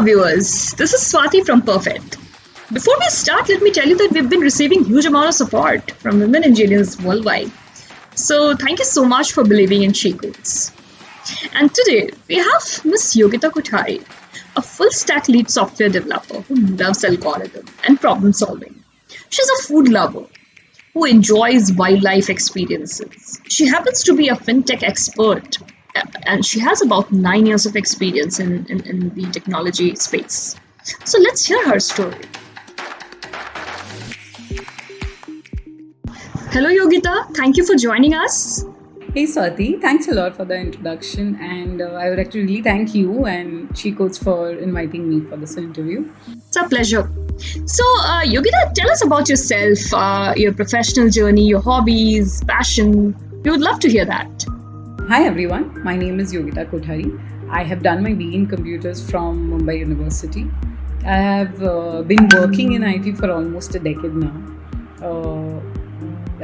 viewers. This is Swati from Perfect. Before we start, let me tell you that we've been receiving huge amount of support from women engineers worldwide. So thank you so much for believing in She Codes. And today we have Miss Yogita Kothari, a full stack lead software developer who loves algorithm and problem solving. She's a food lover who enjoys wildlife experiences. She happens to be a fintech expert and she has about 9 years of experience in the technology space. So let's hear her story. Hello, Yogita. Thank you for joining us. Hey Swati, thanks a lot for the introduction, and I would like to really thank you and She Codes for inviting me for this interview. It's a pleasure. So, Yogita, tell us about yourself, your professional journey, your hobbies, passion. We would love to hear that. Hi everyone, my name is Yogita Kothari. I have done my BE in computers from Mumbai University. I have been working in IT for almost a decade now.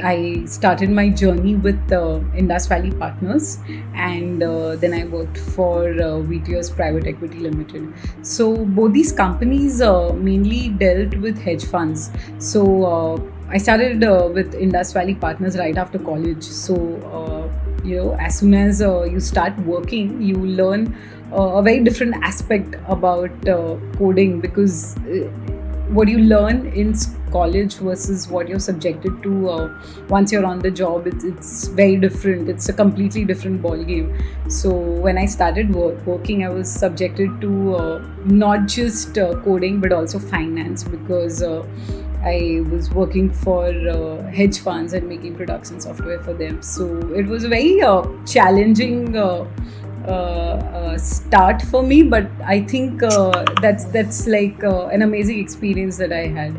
I started my journey with Indus Valley Partners, and then I worked for VTS Private Equity Limited. So both these companies mainly dealt with hedge funds. So I started with Indus Valley Partners right after college. So as soon as you start working, you learn a very different aspect about coding, because what you learn in college versus what you're subjected to once you're on the job, it's very different. It's a completely different ball game. So when I started working, I was subjected to not just coding but also finance, because I was working for hedge funds and making production software for them. So it was a very challenging start for me, but I think that's like an amazing experience that I had.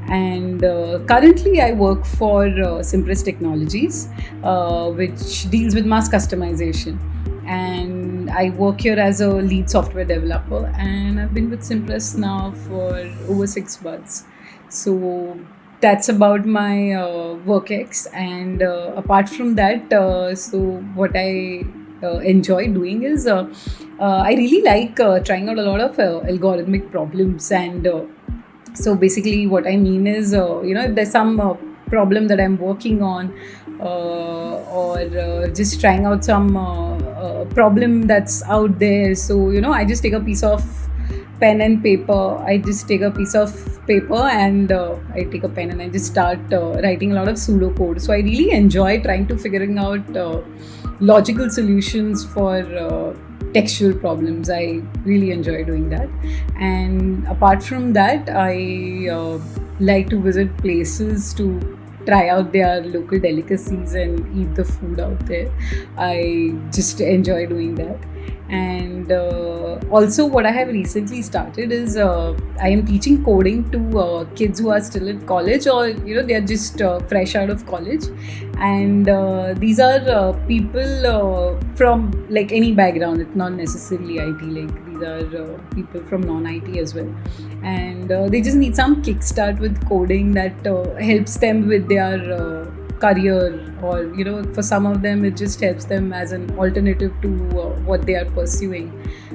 And currently I work for Simpress Technologies, which deals with mass customization, and I work here as a lead software developer, and I've been with Simpress now for over 6 months. So that's about my work ex. And apart from that, so what I enjoy doing is I really like trying out a lot of algorithmic problems. And so basically what I mean is if there's some problem that I'm working on, or just trying out some problem that's out there, so I just take a piece of pen and paper. I just take a piece of paper and I take a pen and I just start writing a lot of pseudocode. So I really enjoy trying to figuring out logical solutions for textual problems. I really enjoy doing that. And apart from that, I like to visit places to try out their local delicacies and eat the food out there. I just enjoy doing that. And also what I have recently started is I am teaching coding to kids who are still at college, or they are just fresh out of college. And these are people from like any background. It's not necessarily IT. Like these are people from non-IT as well, and they just need some kickstart with coding that helps them with their career, or for some of them it just helps them as an alternative to what they are pursuing.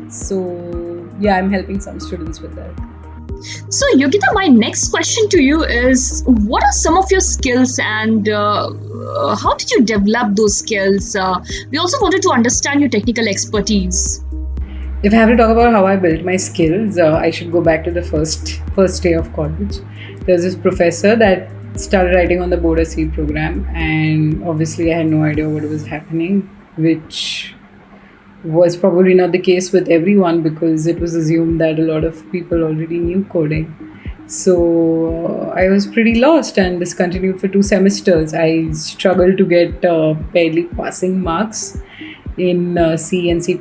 So yeah, I'm helping some students with that. So, Yogita, my next question to you is, what are some of your skills, and how did you develop those skills? We also wanted to understand your technical expertise. If I have to talk about how I built my skills, I should go back to the first day of college. There's this professor that started writing on the Boda Seed program, and obviously I had no idea what was happening, which was probably not the case with everyone, because it was assumed that a lot of people already knew coding. So I was pretty lost and discontinued for 2 semesters. I struggled to get barely passing marks in C and C++,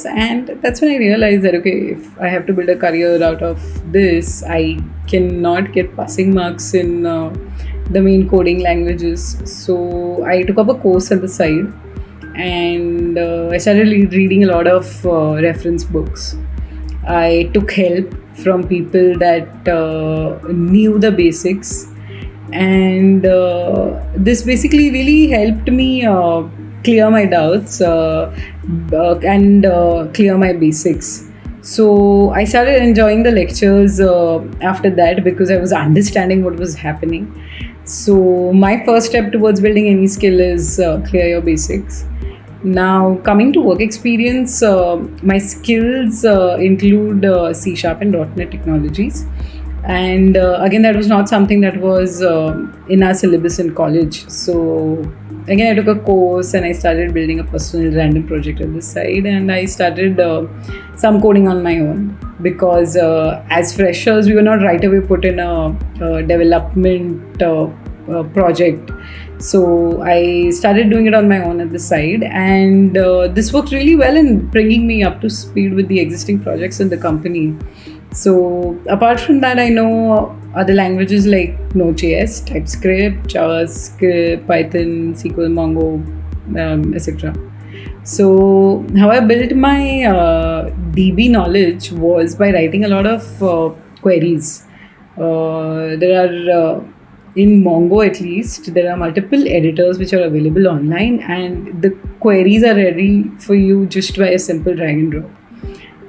and that's when I realized that if I have to build a career out of this, I cannot get passing marks in the main coding languages. So I took up a course on the side, and I started reading a lot of reference books. I took help from people that knew the basics, and this basically really helped me clear my doubts and clear my basics. So I started enjoying the lectures after that because I was understanding what was happening. So my first step towards building any skill is clear your basics. Now, coming to work experience, my skills include C Sharp and .NET technologies. And again, that was not something that was in our syllabus in college. So again, I took a course and I started building a personal random project on the side, and I started some coding on my own because as freshers, we were not right away put in a development project. So I started doing it on my own at the side, and this worked really well in bringing me up to speed with the existing projects in the company. So apart from that, I know other languages like Node.js, TypeScript, JavaScript, Python, SQL, Mongo, etc. So how I built my DB knowledge was by writing a lot of queries. There are in Mongo at least, there are multiple editors which are available online, and the queries are ready for you just by a simple drag and drop.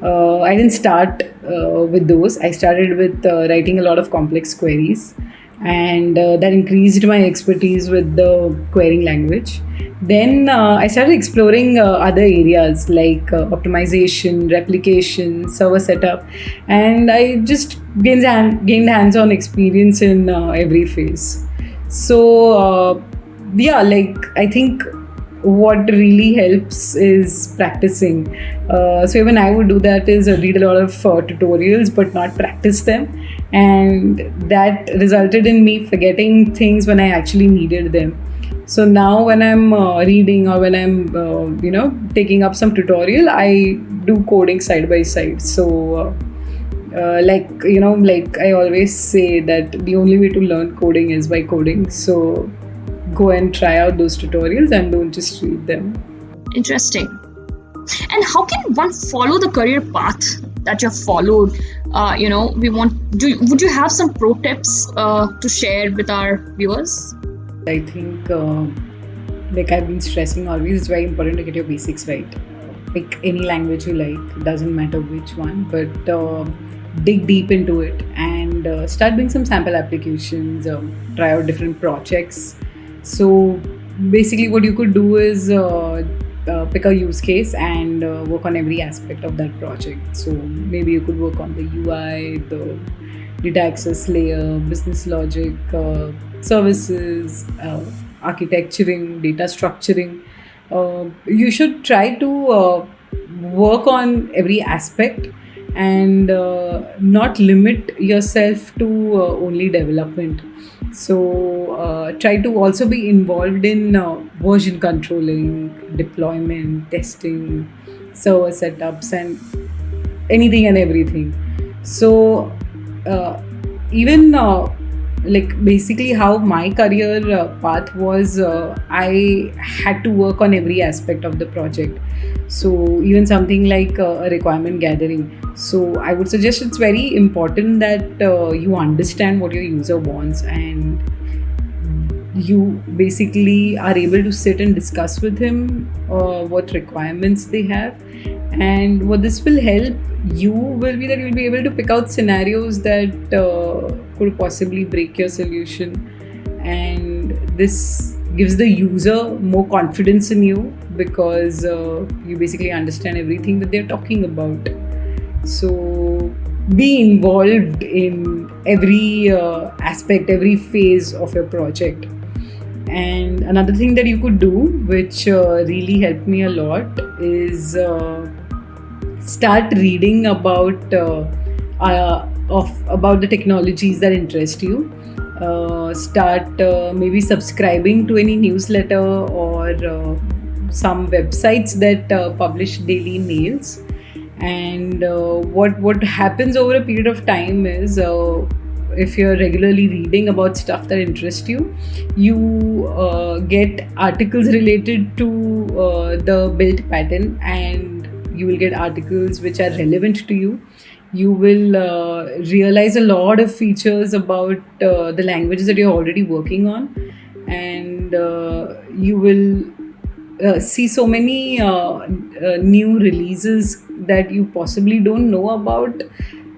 I didn't start with those. I started with writing a lot of complex queries, and that increased my expertise with the querying language. Then I started exploring other areas like optimization, replication, server setup, and I just gained hands-on experience in every phase. So yeah, like I think what really helps is practicing. So even I would do that is read a lot of tutorials but not practice them, and that resulted in me forgetting things when I actually needed them. So now when I'm reading or when I'm taking up some tutorial, I do coding side by side. So like I always say that the only way to learn coding is by coding. So go and try out those tutorials and don't just read them. Interesting. And how can one follow the career path that you've followed? Would you have some pro tips to share with our viewers? I think, like I've been stressing always, it's very important to get your basics right. Pick any language you like, doesn't matter which one, but dig deep into it and start doing some sample applications, try out different projects. So basically, what you could do is pick a use case and work on every aspect of that project. So maybe you could work on the UI, the data access layer, business logic, services, architecturing, data structuring. You should try to work on every aspect and not limit yourself to only development. So try to also be involved in version controlling, deployment, testing, server setups, and anything and everything. So even like basically how my career path was, I had to work on every aspect of the project. So even something like a requirement gathering. So I would suggest it's very important that you understand what your user wants, and you basically are able to sit and discuss with him what requirements they have. And what this will help you will be that you'll be able to pick out scenarios that could possibly break your solution, and this gives the user more confidence in you because you basically understand everything that they're talking about. So be involved in every aspect, every phase of your project. And another thing that you could do, which really helped me a lot, is start reading about the technologies that interest you. Start maybe subscribing to any newsletter or some websites that publish daily mails. And what happens over a period of time is, if you're regularly reading about stuff that interests you, you get articles related to the build pattern, and you will get articles which are relevant to you. You will realize a lot of features about the languages that you're already working on, and you will see so many new releases that you possibly don't know about.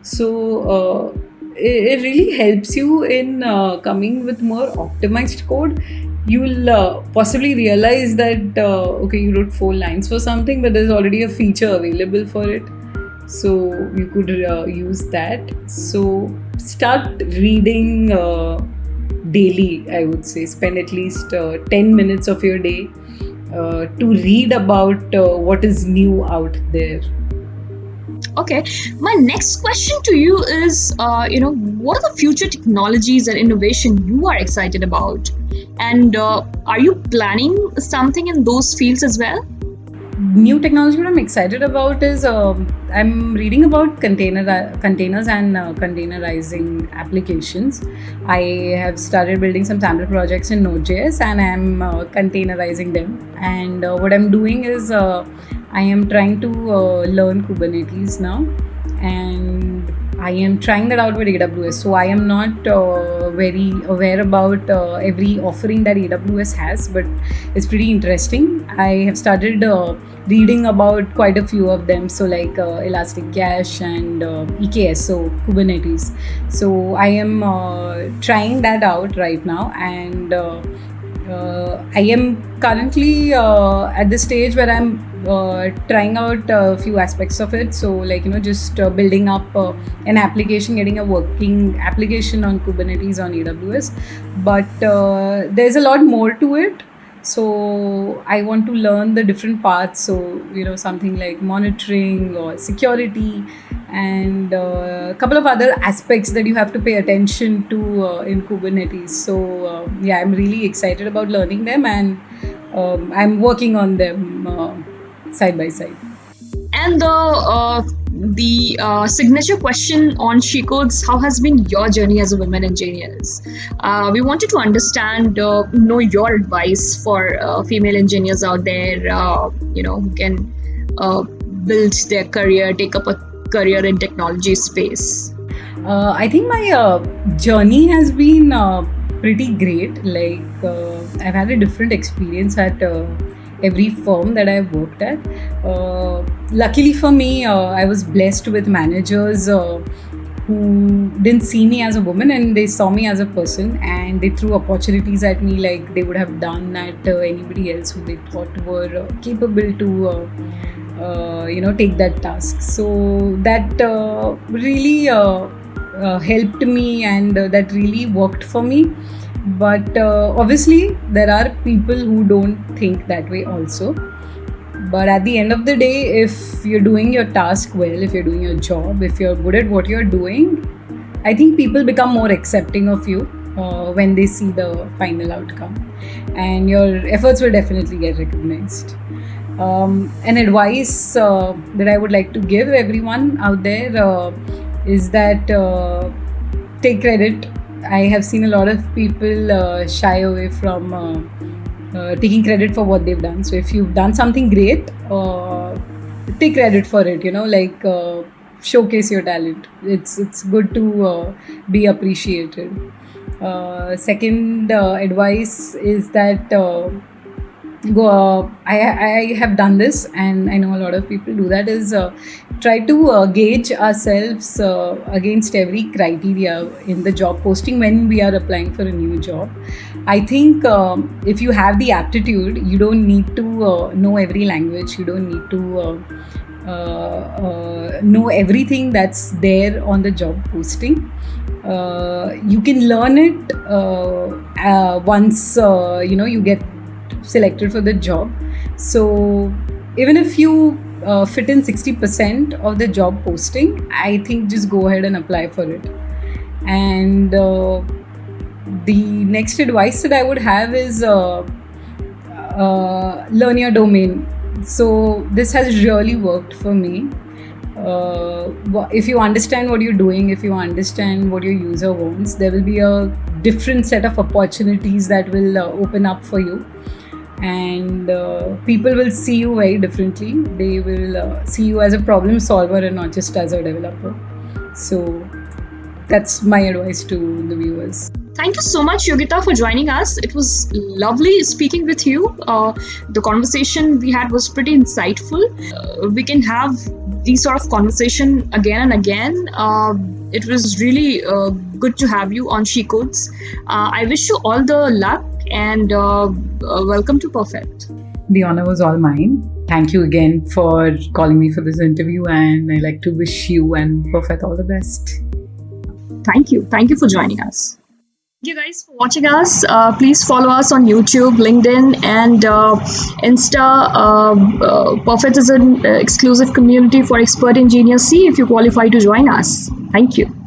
So it really helps you in coming with more optimized code. You'll possibly realize that okay, you wrote 4 lines for something, but there's already a feature available for it, so you could use that. So start reading daily. I would say spend at least 10 minutes of your day to read about what is new out there. Okay, my next question to you is, what are the future technologies and innovation you are excited about? And are you planning something in those fields as well? New technology what I'm excited about is I'm reading about containers and containerizing applications. I have started building some sample projects in Node.js, and I'm containerizing them. And what I'm doing is I am trying to learn Kubernetes now, and I am trying that out with AWS. So I am not very aware about every offering that AWS has, but it's pretty interesting. I have started reading about quite a few of them. So like Elastic Cache and EKS, so Kubernetes. So I am trying that out right now, and I am currently at the stage where I'm trying out a few aspects of it. So like just building up an application, getting a working application on Kubernetes on AWS. But there's a lot more to it. So I want to learn the different parts. So something like monitoring or security, and a couple of other aspects that you have to pay attention to in Kubernetes. So yeah, I'm really excited about learning them, and I'm working on them side by side. And the signature question on SheCodes: how has been your journey as a women engineers? We wanted to understand, know your advice for female engineers out there, who can build their career, take up a career in technology space. I think my journey has been pretty great. Like I've had a different experience at every firm that I've worked at. Luckily for me, I was blessed with managers who didn't see me as a woman, and they saw me as a person, and they threw opportunities at me like they would have done at anybody else who they thought were capable to take that task. So that really helped me, and that really worked for me. But obviously there are people who don't think that way also. But at the end of the day, if you're doing your task well, if you're doing your job, if you're good at what you're doing, I think people become more accepting of you when they see the final outcome, and your efforts will definitely get recognized. An advice that I would like to give everyone out there is that take credit. I have seen a lot of people shy away from taking credit for what they've done. So if you've done something great, take credit for it. Showcase your talent. It's good to be appreciated. Second advice is that I have done this, and I know a lot of people do that, is try to gauge ourselves against every criteria in the job posting when we are applying for a new job. I think if you have the aptitude, you don't need to know every language, you don't need to know everything that's there on the job posting. You can learn it once you get selected for the job. So even if you fit in 60% of the job posting, I think just go ahead and apply for it. And the next advice that I would have is learn your domain. So this has really worked for me. If you understand what you're doing, if you understand what your user wants, there will be a different set of opportunities that will open up for you. And people will see you very differently. They will see you as a problem solver and not just as a developer. So that's my advice to the viewers. Thank you so much, Yogita, for joining us. It was lovely speaking with you. The conversation we had was pretty insightful. We can have these sort of conversation again and again. It was really good to have you on She Codes. I wish you all the luck and welcome to Perfect. The honor was all mine. Thank you again for calling me for this interview, and I'd like to wish you and Perfect all the best. Thank you. Thank you for joining us. Thank you guys for watching us. Please follow us on YouTube, LinkedIn, and Insta. Perfect is an exclusive community for expert engineers. See if you qualify to join us. Thank you.